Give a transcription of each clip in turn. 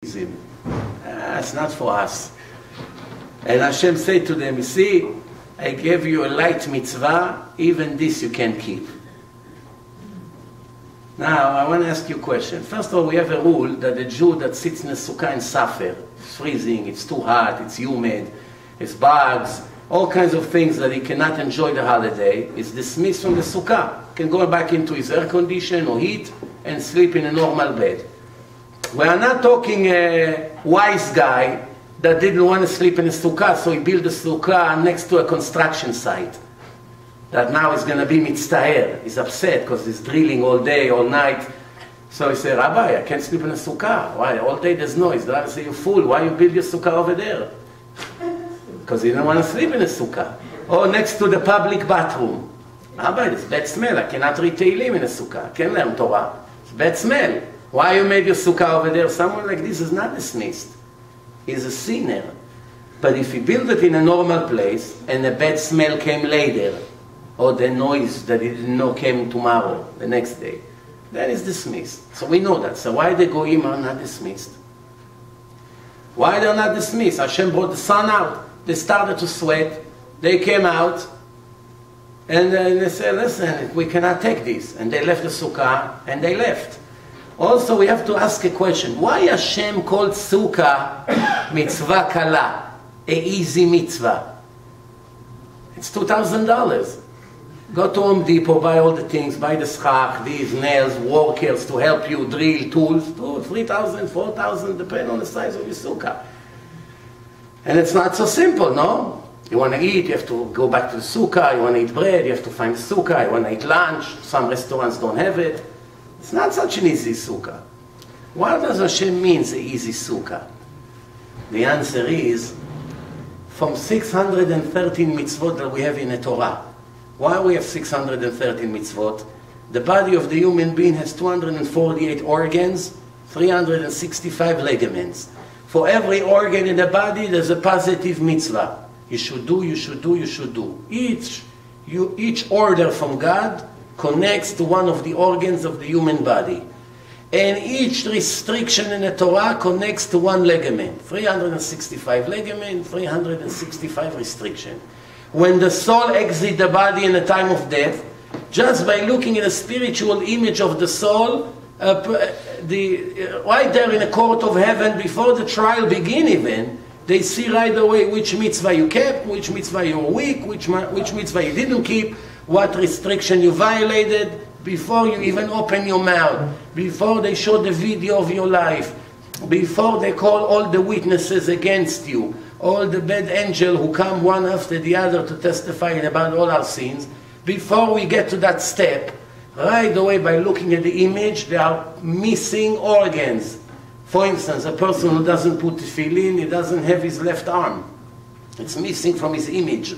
It's not for us. And Hashem said to them, you see, I gave you a light mitzvah, even this you can keep. Now, I want to ask you a question. First of all, we have a rule that the Jew that sits in a sukkah and suffers, it's freezing, it's too hot, it's humid, it's bugs, all kinds of things that he cannot enjoy the holiday, is dismissed from the sukkah. He can go back into his air condition or heat and sleep in a normal bed. We are not talking a wise guy that didn't want to sleep in a sukkah, so he built a sukkah next to a construction site. That now is going to be mitztaher. He's upset because he's drilling all day, all night. So he said, Rabbi, I can't sleep in a sukkah. Why? All day there's noise. The Rabbi said, you fool, why you build your sukkah over there? Because he didn't want to sleep in a sukkah. Or next to the public bathroom. Rabbi, it's bad smell. I cannot read Tehillim in a sukkah. I can't learn Torah. It's bad smell. Why you made your sukkah over there? Someone like this is not dismissed. He's a sinner. But if he built it in a normal place and a bad smell came later, or the noise that he didn't know came tomorrow, the next day, then it's dismissed. So we know that. So why the goyim are not dismissed? Why they're not dismissed? Hashem brought the sun out. They started to sweat. They came out. And they said, listen, we cannot take this. And they left the sukkah and they left. Also, we have to ask a question. Why Hashem called sukkah mitzvah kala, a easy mitzvah? It's $2,000. Go to Home Depot, buy all the things, buy the schach, these nails, workers to help you, drill, tools, $3,000, $4,000, depending on the size of your sukkah. And it's not so simple, no? You want to eat, you have to go back to the sukkah. You want to eat bread, you have to find the sukkah. You want to eat lunch, some restaurants don't have it. It's not such an easy sukkah. What does Hashem mean, the easy sukkah? The answer is, from 613 mitzvot that we have in the Torah. Why we have 613 mitzvot? The body of the human being has 248 organs, 365 ligaments. For every organ in the body, there's a positive mitzvah. You should do, you should do, you should do. Each order from God connects to one of the organs of the human body. And each restriction in the Torah connects to one ligament. 365 ligament, 365 restriction. When the soul exits the body in the time of death, just by looking at a spiritual image of the soul, right there in the court of heaven, before the trial begins even, they see right away which mitzvah you kept, which mitzvah you were weak, which mitzvah you didn't keep, what restriction you violated, before you even open your mouth, before they show the video of your life, before they call all the witnesses against you, all the bad angels who come one after the other to testify about all our sins. Before we get to that step, right away by looking at the image, there are missing organs. For instance, a person who doesn't put tefillin, he doesn't have his left arm. It's missing from his image.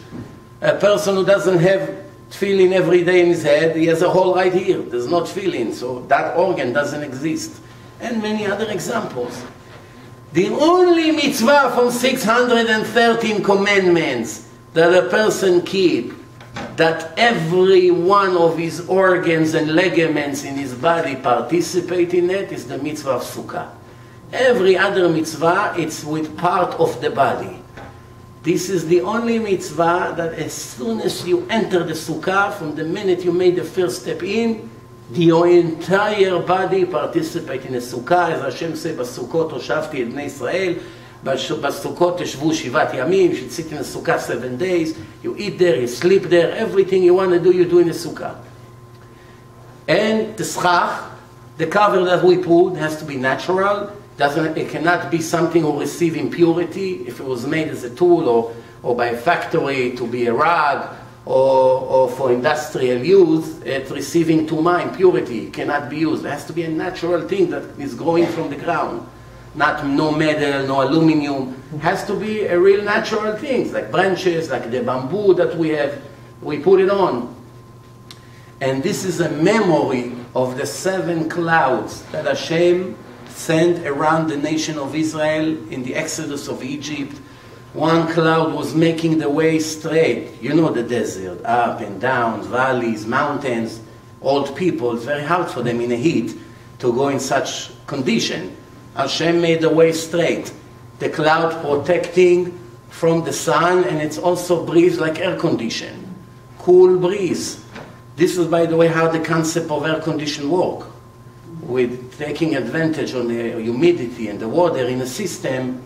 A person who doesn't have tefillin every day in his head, he has a hole right here. There's no tefillin, so that organ doesn't exist. And many other examples. The only mitzvah from 613 commandments that a person keep, that every one of his organs and ligaments in his body participate in it, is the mitzvah of sukkah. Every other mitzvah, it's with part of the body. This is the only mitzvah that as soon as you enter the sukkah, from the minute you made the first step in, your entire body participate in the sukkah. As Hashem said, בסוכות הושבתי את בני ישראל, בסוכות תשבו שבעת ימים, you should sit in the sukkah 7 days, you eat there, you sleep there, everything you want to do, you do in the sukkah. And the schach, the cover that we put, has to be natural. It cannot be something who receive impurity. If it was made as a tool or by a factory to be a rug or for industrial use, it's receiving tuma, impurity. It cannot be used. It has to be a natural thing that is growing from the ground. No metal, no aluminum. It has to be a real natural thing, like branches, like the bamboo that we have. We put it on. And this is a memory of the 7 clouds that Hashem sent around the nation of Israel in the exodus of Egypt. One cloud was making the way straight. You know the desert, up and down, valleys, mountains. Old people, it's very hard for them in the heat to go in such condition. Hashem made the way straight. The cloud protecting from the sun, and it's also breeze like air condition. Cool breeze. This is, by the way, how the concept of air condition work. With taking advantage on the humidity and the water in a system,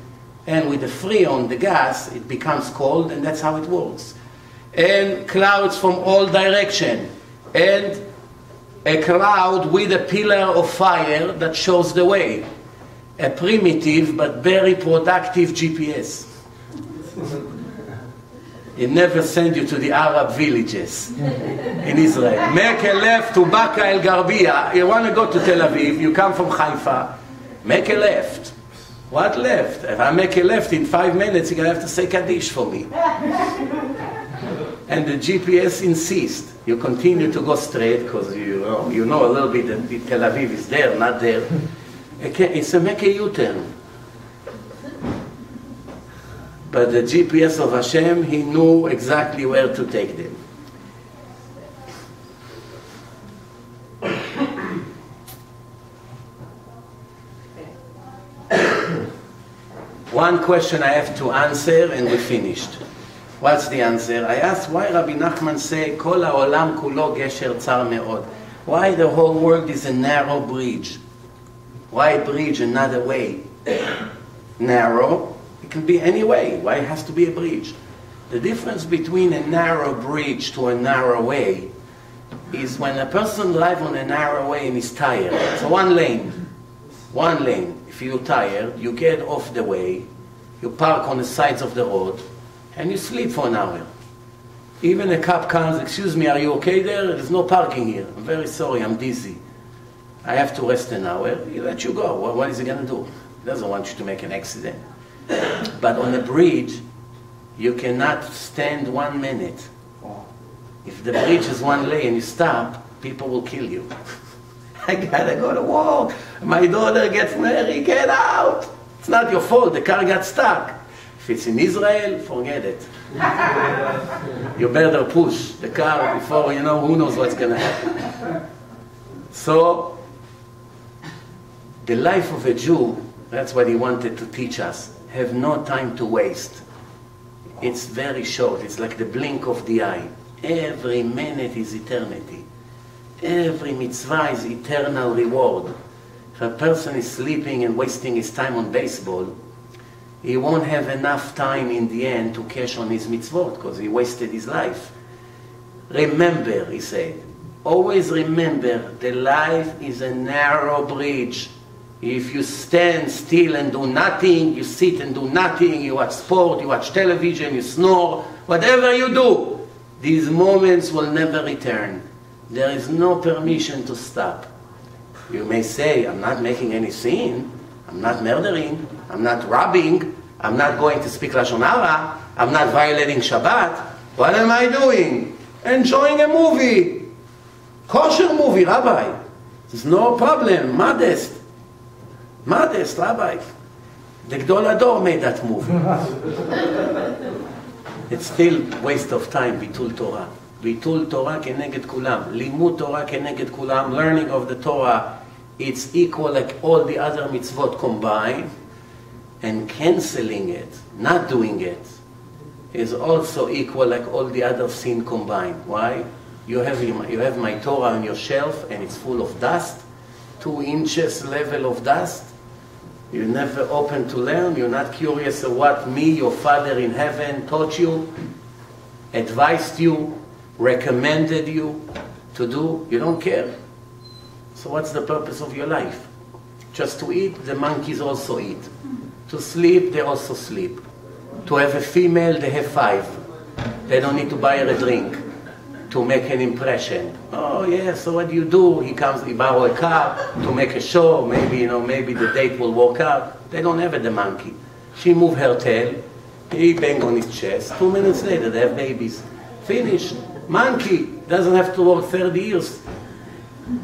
and with the freon, the gas, it becomes cold, and that's how it works. And clouds from all direction. And a cloud with a pillar of fire that shows the way. A primitive but very productive GPS. It never sends you to the Arab villages in Israel. Make a left to Baka El Garbia. You want to go to Tel Aviv, you come from Haifa, make a left. What left? If I make a left in 5 minutes, you're going to have to say Kaddish for me. And the GPS insists. You continue to go straight because you know a little bit that Tel Aviv is there, not there. It's a make a U-turn. But the GPS of Hashem, he knew exactly where to take them. One question I have to answer and we finished. What's the answer? I asked why Rabbi Nachman say, Kol ha'olam kulo gesher tzar me'od. Why the whole world is a narrow bridge? Why bridge another way? Narrow, it can be any way. Why it has to be a bridge? The difference between a narrow bridge to a narrow way is when a person drives on a narrow way and is tired. So one lane. If you're tired, you get off the way, you park on the sides of the road, and you sleep for an hour. Even a cop comes, excuse me, are you okay there? There's no parking here. I'm very sorry, I'm dizzy. I have to rest an hour. He let you go. What is he going to do? He doesn't want you to make an accident. But on a bridge, you cannot stand 1 minute. If the bridge is one lane and you stop, people will kill you. I gotta go to work. My daughter gets married. Get out. It's not your fault. The car got stuck. If it's in Israel, forget it. You better push the car before, who knows what's going to happen. So, the life of a Jew, that's what he wanted to teach us. Have no time to waste. It's very short. It's like the blink of the eye. Every minute is eternity. Every mitzvah is eternal reward. If a person is sleeping and wasting his time on baseball, he won't have enough time in the end to cash on his mitzvot because he wasted his life. Remember, he said, always remember, the life is a narrow bridge. If you stand still and do nothing, you sit and do nothing, you watch sport, you watch television, you snore, whatever you do, these moments will never return. There is no permission to stop. You may say, I'm not making any sin, I'm not murdering, I'm not robbing, I'm not going to speak Lashon Hara, I'm not violating Shabbat. What am I doing? Enjoying a movie. Kosher movie, Rabbi. There's no problem, modest. Modest, Rabbi. The Gdol Ador made that movie. It's still waste of time, Bitul Torah. Bitul Torah keneged kulam. Limud Torah keneged kulam. Learning of the Torah, it's equal like all the other mitzvot combined. And canceling it, not doing it, is also equal like all the other sin combined. Why? You have my Torah on your shelf and it's full of dust, 2 inches level of dust. You're never open to learn. You're not curious of what me, your Father in heaven, taught you, advised you, recommended you to do. You don't care. So what's the purpose of your life? Just to eat? The monkeys also eat. To sleep? They also sleep. To have a female? They have 5. They don't need to buy her a drink to make an impression. Oh yeah, so what do you do? He comes, he borrow a car to make a show. Maybe, maybe the date will work out. They don't have it, the monkey. She move her tail. He bang on his chest. 2 minutes later, they have babies. Finished. Monkey doesn't have to work 30 years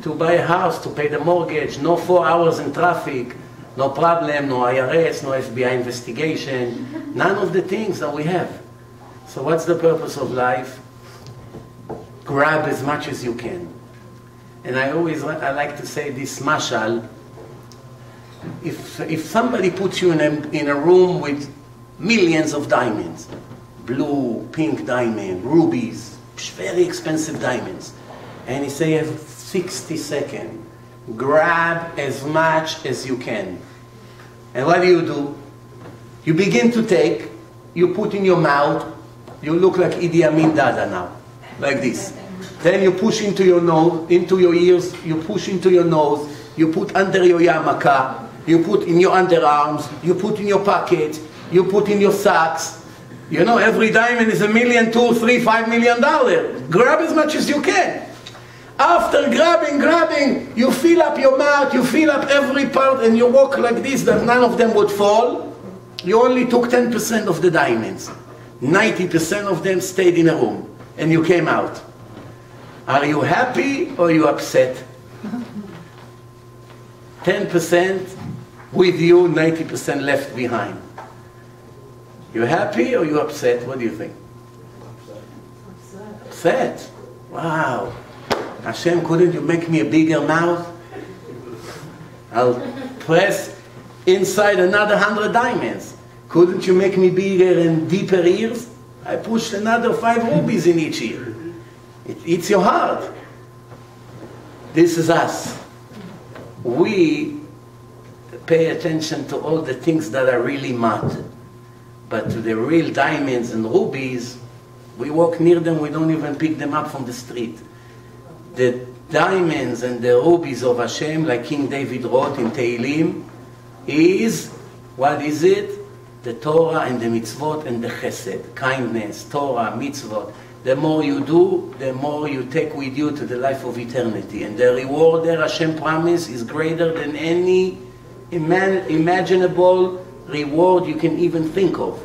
to buy a house, to pay the mortgage. No 4 hours in traffic. No problem, no IRS, no FBI investigation. None of the things that we have. So what's the purpose of life? Grab as much as you can. And I like to say this mashal. if somebody puts you in a room with millions of diamonds, blue, pink diamond, rubies, very expensive diamonds, and he say you have 60 seconds, grab as much as you can. And what do? You begin to take, you put in your mouth, you look like Idi Amin Dada now, like this. Then you push into your nose, into your ears, you push into your nose, you put under your yarmulke, you put in your underarms, you put in your pocket, you put in your socks. You know, every diamond is $1 million, $2, $3, $5 million. Grab as much as you can. After grabbing, you fill up your mouth, you fill up every part, and you walk like this, that none of them would fall. You only took 10% of the diamonds. 90% of them stayed in a room, and you came out. Are you happy or are you upset? 10% with you, 90% left behind. You happy or you upset? What do you think? Upset. Wow. Hashem, couldn't you make me a bigger mouth? I'll press inside another 100 diamonds. Couldn't you make me bigger and deeper ears? I pushed another 5 rubies in each ear. It eats your heart. This is us. We pay attention to all the things that are really mud. But to the real diamonds and rubies, we walk near them, we don't even pick them up from the street. The diamonds and the rubies of Hashem, like King David wrote in Tehillim, is, what is it? The Torah and the mitzvot and the chesed, kindness, Torah, mitzvot. The more you do, the more you take with you to the life of eternity. And the reward there, Hashem promise, is greater than any imaginable reward you can even think of.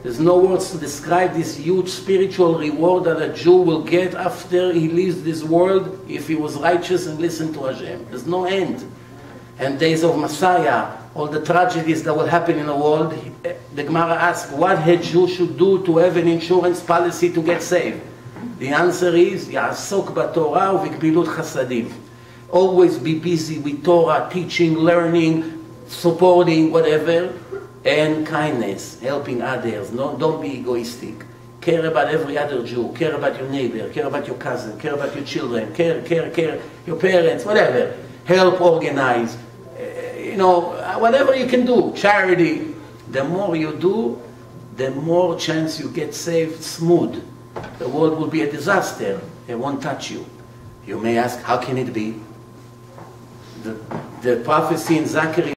There's no words to describe this huge spiritual reward that a Jew will get after he leaves this world if he was righteous and listened to Hashem. There's no end. And days of Messiah, all the tragedies that will happen in the world, the Gemara asks, what a Jew should do to have an insurance policy to get saved? The answer is, Ya'asok b'Torah u'v'gmilut chasadim. Always be busy with Torah, teaching, learning, supporting, whatever, and kindness, helping others. No, don't be egoistic. Care about every other Jew. Care about your neighbor. Care about your cousin. Care about your children. Care, your parents, whatever. Help organize. You know, whatever you can do. Charity. The more you do, the more chance you get saved smooth. The world will be a disaster. It won't touch you. You may ask, how can it be? The prophecy in Zechariah